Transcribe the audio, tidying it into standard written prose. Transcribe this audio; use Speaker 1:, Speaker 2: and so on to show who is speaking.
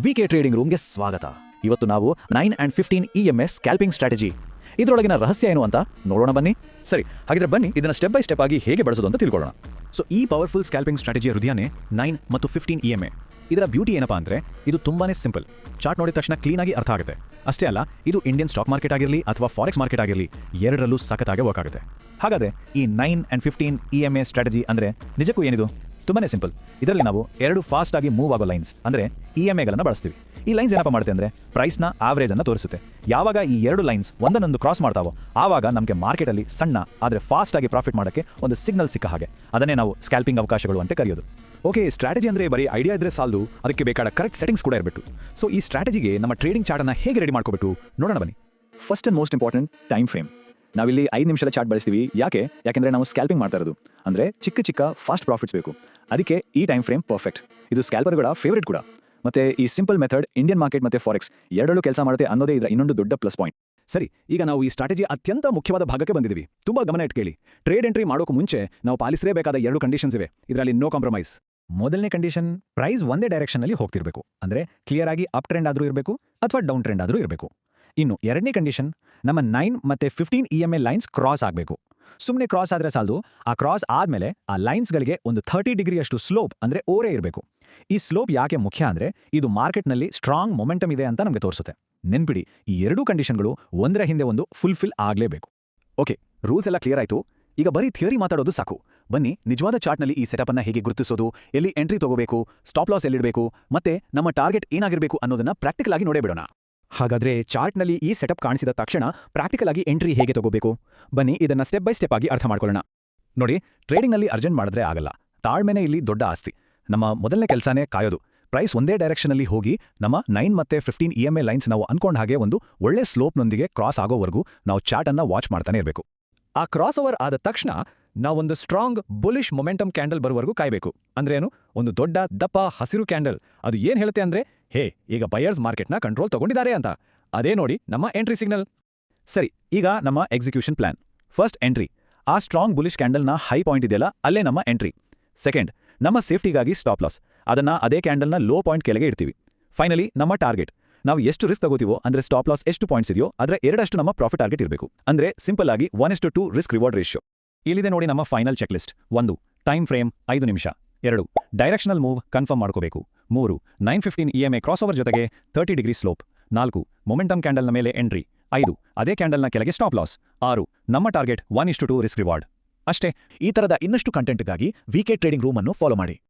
Speaker 1: ವಿಕೆ trading ರೂಮ್ಗೆ ಸ್ವಾಗತ. ಇವತ್ತು ನಾವು 9 and 15 EMA ಸ್ಕ್ಯಾಲ್ಪಿಂಗ್ ಸ್ಟ್ರಾಟಜಿ ಇದರೊಳಗಿನ ರಹಸ್ಯ ಏನು ಅಂತ ನೋಡೋಣ ಬನ್ನಿ. ಸರಿ, ಹಾಗಿದ್ರೆ ಬನ್ನಿ ಇದನ್ನ ಸ್ಟೆಪ್ ಬೈ ಸ್ಟೆಪ್ ಆಗಿ ಹೇಗೆ ಬಳಸೋದು ಅಂತ ತಿಳ್ಕೊಳ್ಳೋಣ. ಸೊ ಈ ಪವರ್ಫುಲ್ ಸ್ಕ್ಯಾಲ್ಪಿಂಗ್ ಸ್ಟ್ರಾಟಜಿಯ ಹೃದಯನೇ 9 ಮತ್ತು 15 EMA. ಇದರ ಬ್ಯೂಟಿ ಏನಪ್ಪಾ ಅಂದ್ರೆ ಇದು ತುಂಬಾನೇ ಸಿಂಪಲ್. ಚಾರ್ಟ್ ನೋಡಿದ ತಕ್ಷಣ ಕ್ಲೀನ್ ಆಗಿ ಅರ್ಥ ಆಗುತ್ತೆ. ಅಷ್ಟೇ ಅಲ್ಲ, ಇದು ಇಂಡಿಯನ್ ಸ್ಟಾಕ್ ಮಾರ್ಕೆಟ್ ಆಗಿರಲಿ ಅಥವಾ ಫಾರೆಕ್ಸ್ ಮಾರ್ಕೆಟ್ ಆಗಿರಲಿ ಎರಡರಲ್ಲೂ ಸಖತ್ತಾಗಿ ವರ್ಕ್ ಆಗುತ್ತೆ. ಹಾಗಾದ್ರೆ ಈ 9 and 15 EMA ಸ್ಟ್ರಾಟಜಿ ಅಂದ್ರೆ ನಿಜಕ್ಕೂ ಏನಿದು? ತುಂಬಾನೇ ಸಿಂಪಲ್. ಇದರಲ್ಲಿ ನಾವು ಎರಡು ಫಾಸ್ಟ್ ಆಗಿ ಮೂವ್ ಆಗೋ ಲೈನ್ಸ್ ಅಂದ್ರೆ EMAಗಳನ್ನು ಬಳಸ್ತೀವಿ. ಈ ಲೈನ್ಸ್ ಏನಪ್ಪ ಮಾಡುತ್ತೆ ಅಂದ್ರೆ ಪ್ರೈಸ್ನ ಆವರೇಜ್ ಅನ್ನು ತೋರಿಸುತ್ತೆ. ಯಾವಾಗ ಈ ಎರಡು ಲೈನ್ಸ್ ಒಂದನ್ನೊಂದು ಕ್ರಾಸ್ ಮಾಡ್ತಾವೋ ಆವಾಗ ನಮಗೆ ಮಾರ್ಕೆಟಲ್ಲಿ ಸಣ್ಣ ಆದರೆ ಫಾಸ್ಟ್ ಆಗಿ ಪ್ರಾಫಿಟ್ ಮಾಡೋಕ್ಕೆ ಒಂದು ಸಿಗ್ನಲ್ ಸಿಕ್ಕ ಹಾಗೆ. ಅದನ್ನೇ ನಾವು ಸ್ಕ್ಯಾಲ್ಪಿಂಗ್ ಅವಕಾಶಗಳು ಅಂತ ಕರೆಯೋದು. ಓಕೆ, ಸ್ಟ್ರಾಟಜಿ ಅಂದ್ರೆ ಬರೀ ಐಡಿಯಾ ಇದ್ರೆ ಸಾಲದು, ಅದಕ್ಕೆ ಬೇಕಾದ ಕರೆಕ್ಟ್ ಸೆಟ್ಟಿಂಗ್ಸ್ ಕೂಡ ಇರಬೇಕು. ಸೊ ಈ ಸ್ಟ್ರಾಟಜಿಗೆ ನಮ್ಮ ಟ್ರೇಡಿಂಗ್ ಚಾರ್ಟ್ ಅನ್ನು ಹೇಗೆ ರೆಡಿ ಮಾಡ್ಕೋಬೇಕು ನೋಡೋಣ ಬನ್ನಿ. First and most important, time frame. ನಾವಿಲ್ಲಿ 5 ನಿಮಿಷದ ಚಾರ್ಟ್ ಬಳಸ್ತೀವಿ. ಯಾಕೆಂದ್ರೆ ನಾವು ಸ್ಕ್ಯಾಲ್ಪಿಂಗ್ ಮಾಡ್ತಾ ಇರೋದು, ಅಂದ್ರೆ ಚಿಕ್ಕ ಫಾಸ್ಟ್ ಪ್ರಾಫಿಟ್ಸ್ ಬೇಕು. ಅದಕ್ಕೆ ಈ ಟೈಮ್ ಫ್ರೇಮ್ ಪರ್ಫೆಕ್ಟ್. ಇದು ಸ್ಕ್ಯಾಲ್ಪರ್ಗಳ ಫೇವರೇಟ್ ಕೂಡ. ಮತ್ತೆ ಈ ಸಿಂಪಲ್ ಮೆಥಡ್ ಇಂಡಿಯನ್ ಮಾರ್ಕೆಟ್ ಮತ್ತೆ ಫಾರೆಕ್ಸ್ ಎರಡರಲ್ಲೂ ಕೆಲಸ ಮಾಡುತ್ತೆ ಅನ್ನೋದೇ ಇದರ ಇನ್ನೊಂದು ದೊಡ್ಡ ಪ್ಲಸ್ ಪಾಯಿಂಟ್. ಸರಿ, ಈಗ ನಾವು ಈ ಸ್ಟ್ರಾಟಜಿ ಅತ್ಯಂತ ಮುಖ್ಯವಾದ ಭಾಗಕ್ಕೆ ಬಂದಿದ್ದೀವಿ. ತುಂಬಾ ಗಮನ ಇಟ್ಟು ಕೇಳಿ. ಟ್ರೇಡ್ ಎಂಟ್ರಿ ಮಾಡೋಕೆ ಮುಂಚೆ ನಾವು ಪಾಲಿಸಲೇಬೇಕಾದ 2 ಕಂಡೀಷನ್ಸ್ ಇವೆ. ಇದರಲ್ಲಿ ನೋ ಕಾಂಪ್ರಮೈಸ್. ಮೊದಲನೇ ಕಂಡೀಷನ್, ಪ್ರೈಸ್ ಒಂದೇ ಡೈರೆಕ್ಷನ್ ಅಲ್ಲಿ ಹೋಗ್ತಿರ್ಬೇಕು. ಅಂದ್ರೆ ಕ್ಲಿಯರ್ ಆಗಿ ಅಪ್ ಟ್ರೆಂಡ್ ಆದ್ರೂ ಇರಬೇಕು ಅಥವಾ ಡೌನ್ ಟ್ರೆಂಡ್ ಆದ್ರೂ ಇರಬೇಕು. ಇನ್ನು ಎರಡನೇ ಕಂಡೀಷನ್, ನಮ್ಮ 9 ಮತ್ತೆ 15 EMA ಲೈನ್ಸ್ ಕ್ರಾಸ್ ಆಗಬೇಕು. ಸುಮ್ಮನೆ ಕ್ರಾಸ್ ಆದ್ರೆ ಸಾಲದು, ಆ ಕ್ರಾಸ್ ಆದ್ಮೇಲೆ ಆ ಲೈನ್ಸ್ಗಳಿಗೆ ಒಂದು 30 ಡಿಗ್ರಿ ಅಷ್ಟು ಸ್ಲೋಪ್ ಅಂದ್ರೆ ಓರೆ ಇರಬೇಕು. ಈ ಸ್ಲೋಪ್ ಯಾಕೆ ಮುಖ್ಯ ಅಂದ್ರೆ ಇದು ಮಾರ್ಕೆಟ್ನಲ್ಲಿ ಸ್ಟ್ರಾಂಗ್ ಮೊಮೆಂಟಮ್ ಇದೆ ಅಂತ ನಮಗೆ ತೋರಿಸುತ್ತೆ. ನೆನ್ಪಿಡಿ, ಈ ಎರಡೂ ಕಂಡೀಷನ್ಗಳು ಒಂದರ ಹಿಂದೆ ಒಂದು ಫುಲ್ಫಿಲ್ ಆಗಲೇಬೇಕು. ಓಕೆ, ರೂಲ್ಸ್ ಎಲ್ಲ ಕ್ಲಿಯರ್ ಆಯ್ತು. ಈಗ ಬರೀ ಥಿಯರಿ ಮಾತಾಡೋದು ಸಾಕು. ಬನ್ನಿ ನಿಜವಾದ ಚಾರ್ಟ್ನಲ್ಲಿ ಈ ಸೆಟಪ್ ಅನ್ನ ಹೇಗೆ ಗುರುತಿಸೋದು, ಎಲ್ಲಿ ಎಂಟ್ರಿ ತಗೋಬೇಕು, ಸ್ಟಾಪ್ ಲಾಸ್ ಎಲ್ಲಿಡಬೇಕು, ಮತ್ತೆ ನಮ್ಮ ಟಾರ್ಗೆಟ್ ಏನಾಗಿರಬೇಕು ಅನ್ನೋದನ್ನ ಪ್ರಾಕ್ಟಿಕಲ್ ಆಗಿ ನೋಡೇ ಬಿಡೋಣ. ಹಾಗಾದ್ರೆ ಚಾರ್ಟ್ನಲ್ಲಿ ಈ ಸೆಟಪ್ ಕಾಣಿಸಿದ ತಕ್ಷಣ ಪ್ರಾಕ್ಟಿಕಲ್ ಆಗಿ ಎಂಟ್ರಿ ಹೇಗೆ ತಗೋಬೇಕು? ಬನ್ನಿ ಇದನ್ನ ಸ್ಟೆಪ್ ಬೈ ಸ್ಟೆಪ್ ಆಗಿ ಅರ್ಥ ಮಾಡ್ಕೊಳ್ಳೋಣ. ನೋಡಿ, ಟ್ರೇಡಿಂಗ್ನಲ್ಲಿ ಅರ್ಜೆಂಟ್ ಮಾಡಿದ್ರೆ ಆಗಲ್ಲ. ತಾಳ್ಮೆನೇ ಇಲ್ಲಿ ದೊಡ್ಡ ಆಸ್ತಿ. ನಮ್ಮ ಮೊದಲನೇ ಕೆಲಸನೇ ಕಾಯೋದು. ಪ್ರೈಸ್ ಒಂದೇ ಡೈರೆಕ್ಷನಲ್ಲಿ ಹೋಗಿ ನಮ್ಮ 9 ಮತ್ತೆ 15 EMA ಲೈನ್ಸ್ ನಾವು ಅನ್ಕೊಂಡ ಹಾಗೆ ಒಂದು ಒಳ್ಳೆ ಸ್ಲೋಪ್ನೊಂದಿಗೆ ಕ್ರಾಸ್ ಆಗೋವರೆಗೂ ನಾವು ಚಾರ್ಟ್ ಅನ್ನ ವಾಚ್ ಮಾಡ್ತಾನೆ ಇರಬೇಕು. ಆ ಕ್ರಾಸ್ ಓವರ್ ಆದ ತಕ್ಷಣ ನಾವೊಂದು ಸ್ಟ್ರಾಂಗ್ ಬುಲಿಶ್ ಮೊಮೆಂಟಮ್ ಕ್ಯಾಂಡಲ್ ಬರುವವರೆಗೂ ಕಾಯಬೇಕು. ಅಂದ್ರೇನು? ಒಂದು ದೊಡ್ಡ ದಪ್ಪ ಹಸಿರು ಕ್ಯಾಂಡಲ್. ಅದು ಏನ್ ಹೇಳುತ್ತೆ ಅಂದ್ರೆ, ಹೇ, ಈಗ ಬಯರ್ಸ್ ಮಾರ್ಕೆಟ್ನ ಕಂಟ್ರೋಲ್ ತಗೊಂಡಿದ್ದಾರೆ ಅಂತ. ಅದೇ ನೋಡಿ ನಮ್ಮ ಎಂಟ್ರಿ ಸಿಗ್ನಲ್. ಸರಿ, ಈಗ ನಮ್ಮ ಎಕ್ಸಿಕ್ಯೂಷನ್ ಪ್ಲಾನ್. ಫಸ್ಟ್ ಎಂಟ್ರಿ, ಆ ಸ್ಟ್ರಾಂಗ್ ಬುಲಿಶ್ ಕ್ಯಾಂಡಲ್ನ ಹೈ ಪಾಯಿಂಟ್ ಇದೆಯಲ್ಲ ಅಲ್ಲೇ ನಮ್ಮ ಎಂಟ್ರಿ. ಸೆಕೆಂಡ್, ನಮ್ಮ ಸೇಫ್ಟಿಗಾಗಿ ಸ್ಟಾಪ್ ಲಾಸ್. ಅದನ್ನ ಅದೇ ಕ್ಯಾಂಡಲ್ನ ಲೋ ಪಾಯಿಂಟ್ ಕೆಳಗೆ ಇಡ್ತೀವಿ. ಫೈನಲಿ ನಮ್ಮ ಟಾರ್ಗೆಟ್. ನಾವು ಎಷ್ಟು ರಿಸ್ಕ್ ತಗೋತೀವೋ ಅಂದ್ರೆ ಸ್ಟಾಪ್ ಲಾಸ್ ಎಷ್ಟು ಪಾಯಿಂಟ್ಸ್ ಇದೆಯೋ ಅದರ 2 ನಮ್ಮ ಪ್ರಾಫಿಟ್ ಟಾರ್ಗೆಟ್ ಇರಬೇಕು. ಅಂದ್ರೆ ಸಿಂಪಲ್ ಆಗಿ 1:2 ರಿಸ್ಕ್ ರಿವಾರ್ಡ್ ರೇಷಿಯೋ. ಇಲ್ಲಿದೆ ನೋಡಿ ನಮ್ಮ final check list. 1, time frame 5 ನಿಮಿಷ. 2, ಡೈರೆಕ್ಷನಲ್ ಮೂವ್ ಕನ್ಫರ್ಮ್ ಮಾಡ್ಕೋಬೇಕು. 3, 9-15 EMA ಕ್ರಾಸ್ ಓವರ್ ಜೊತೆಗೆ 30 ಡಿಗ್ರಿ ಸ್ಲೋಪ್. 4, ಮೊಮೆಂಟಮ್ ಕ್ಯಾಂಡಲ್ನ ಮೇಲೆ ಎಂಟ್ರಿ. 5, ಅದೇ ಕ್ಯಾಂಡಲ್ನ ಕೆಳಗೆ ಸ್ಟಾಪ್ ಲಾಸ್. 6, ನಮ್ಮ ಟಾರ್ಗೆಟ್ 1:2 ರಿಸ್ಕ್ ರಿವಾರ್ಡ್. ಅಷ್ಟೇ. ಈ ತರದ ಇನ್ನಷ್ಟು ಕಂಟೆಂಟ್ಗಾಗಿ ವಿಕೆ ಟ್ರೇಡಿಂಗ್ ರೂಮ್ ಅನ್ನು ಫಾಲೋ ಮಾಡಿ.